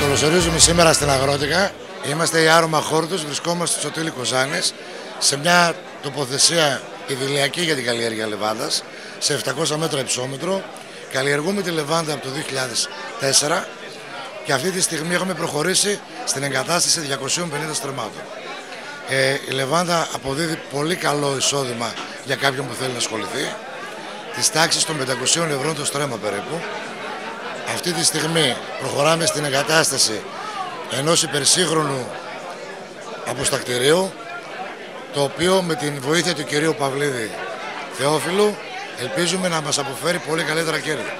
καλωσορίζουμε σήμερα στην Αγρότικα. Είμαστε η Άρωμα Χόρτος, βρισκόμαστε στο Σωτήλη Κοζάνης, σε μια τοποθεσία ιδηλιακή για την καλλιέργεια λεβάντας, σε 700 μέτρα υψόμετρο. Καλλιεργούμε τη λεβάντα από το 2004 και αυτή τη στιγμή έχουμε προχωρήσει στην εγκατάσταση 250 στρεμμάτων. Η λεβάντα αποδίδει πολύ καλό εισόδημα για κάποιον που θέλει να ασχοληθεί, της τάξης των 500 ευρώ το στρέμμα περίπου. Αυτή τη στιγμή προχωράμε στην εγκατάσταση ενός υπερσύγχρονου αποστακτηρίου, το οποίο με την βοήθεια του κυρίου Παυλίδη Θεόφιλου ελπίζουμε να μας αποφέρει πολύ καλύτερα κέρδη.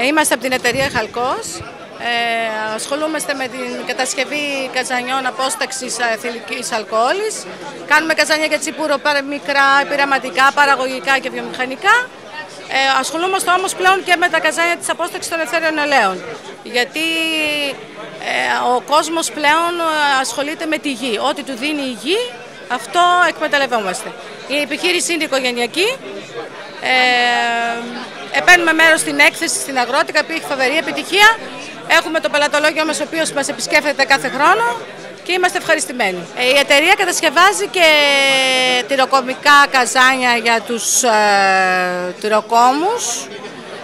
Είμαστε από την εταιρεία Χαλκός. Ασχολούμαστε με την κατασκευή καζανιών απόσταξης αιθιλικής αλκοόλης. Κάνουμε καζάνια για τσίπουρο, μικρά, πειραματικά, παραγωγικά και βιομηχανικά. Ασχολούμαστε όμως πλέον και με τα καζάνια της απόσταξης των αιθέριων ελαίων. Γιατί ο κόσμος πλέον ασχολείται με τη γη. Ό,τι του δίνει η γη, αυτό εκμεταλλευόμαστε. Η επιχείρηση είναι οικογενειακή. Παίρνουμε μέρος στην έκθεση στην Αγρότικα που έχει φοβερή επιτυχία. Έχουμε το πελατολόγιο μας, ο οποίος μας επισκέφτεται κάθε χρόνο και είμαστε ευχαριστημένοι. Η εταιρεία κατασκευάζει και τυροκομικά καζάνια για τους τυροκόμους.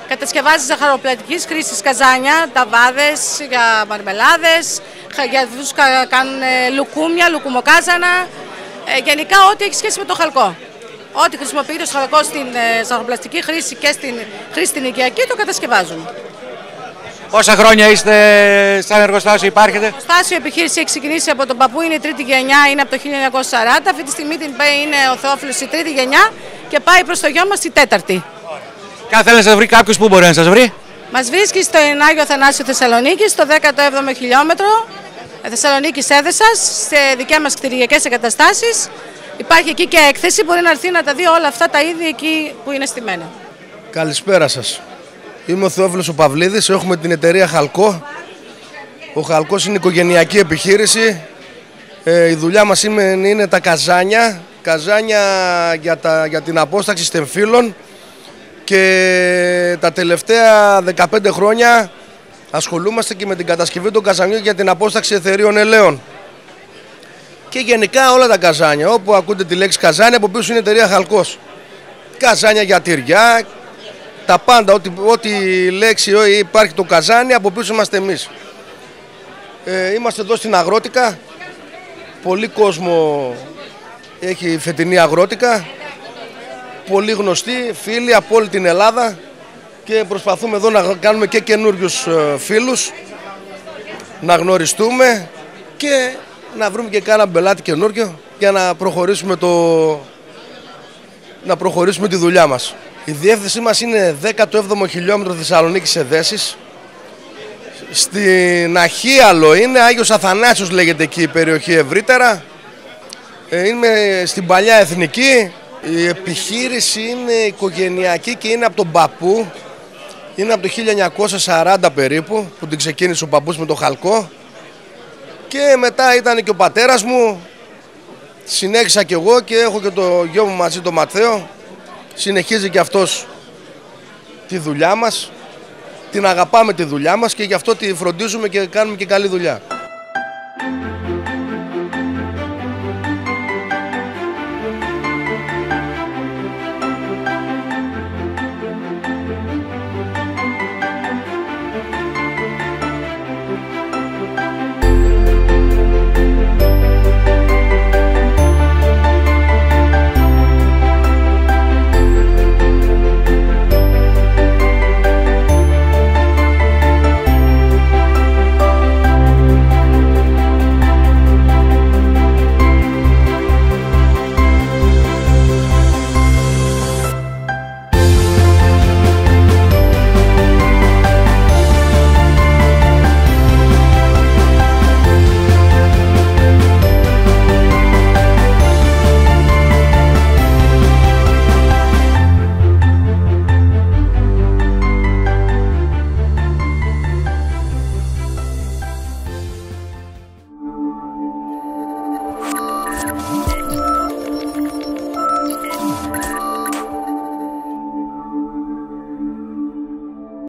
Κατασκευάζει ζαχαροπλατικής χρήσης καζάνια, ταβάδες για μαρμελάδες, για αυτούς κάνουν λουκούμια, λουκουμοκάζανα. Γενικά ό,τι έχει σχέση με το χαλκό. Ό,τι χρησιμοποιείται στο χαλκό στην ζαχαροπλαστική χρήση και στην χρήση στην οικιακή το κατασκευάζουμε. Πόσα χρόνια είστε σαν εργοστάσιο, υπάρχετε? Το εργοστάσιο επιχείρηση έχει ξεκινήσει από τον παππού, είναι η τρίτη γενιά, είναι από το 1940. Αυτή τη στιγμή είναι ο Θεόφιλος η τρίτη γενιά και πάει προς το γιο μας η τέταρτη. Και αν θέλει να σας βρει κάποιος, πού μπορεί να σας βρει? Μας βρίσκει στο Άγιο Αθανάσιο Θεσσαλονίκη, στο 17ο χιλιόμετρο Θεσσαλονίκης Έδεσας, σε δικές μας κτηριακές εγκαταστάσεις. Υπάρχει εκεί και έκθεση, μπορεί να έρθει να τα δει όλα αυτά τα είδη εκεί που είναι στημένα. Καλησπέρα σας. Είμαι ο Θεόφιλος ο Παυλίδης, έχουμε την εταιρεία Χαλκό. Ο Χαλκός είναι οικογενειακή επιχείρηση. Η δουλειά μας είναι τα καζάνια. Καζάνια για την απόσταξη στεμφύλων. Και τα τελευταία 15 χρόνια ασχολούμαστε και με την κατασκευή των καζανιών για την απόσταξη αιθερίων ελαίων. Και γενικά όλα τα καζάνια, όπου ακούτε τη λέξη καζάνια, από πίσω είναι η εταιρεία Χαλκός. Καζάνια για τυριά, τα πάντα, ό,τι λέξη υπάρχει το καζάνι, από πίσω είμαστε εμείς. Είμαστε εδώ στην Αγρότικα, πολύ κόσμο έχει η φετινή Αγρότικα, πολύ γνωστοί, φίλοι από όλη την Ελλάδα και προσπαθούμε εδώ να κάνουμε και καινούριους φίλους, να γνωριστούμε και να βρούμε και κάνα μπελάτη καινούριο για να προχωρήσουμε τη δουλειά μας. Η διεύθυνσή μας είναι 17ο χιλιόμετρο Θεσσαλονίκης Εδέσης. Στην Αχίαλο είναι, Άγιος Αθανάσιος λέγεται εκεί η περιοχή ευρύτερα. Είμαι στην Παλιά Εθνική. Η επιχείρηση είναι οικογενειακή και είναι από τον παππού. Είναι από το 1940 περίπου που την ξεκίνησε ο παππούς με το χαλκό. Και μετά ήταν και ο πατέρας μου. Συνέχισα και εγώ και έχω και το γιο μου μαζί, τον Ματθαίο. Συνεχίζει και αυτός τη δουλειά μας. Την αγαπάμε τη δουλειά μας και γι' αυτό τη φροντίζουμε και κάνουμε και καλή δουλειά.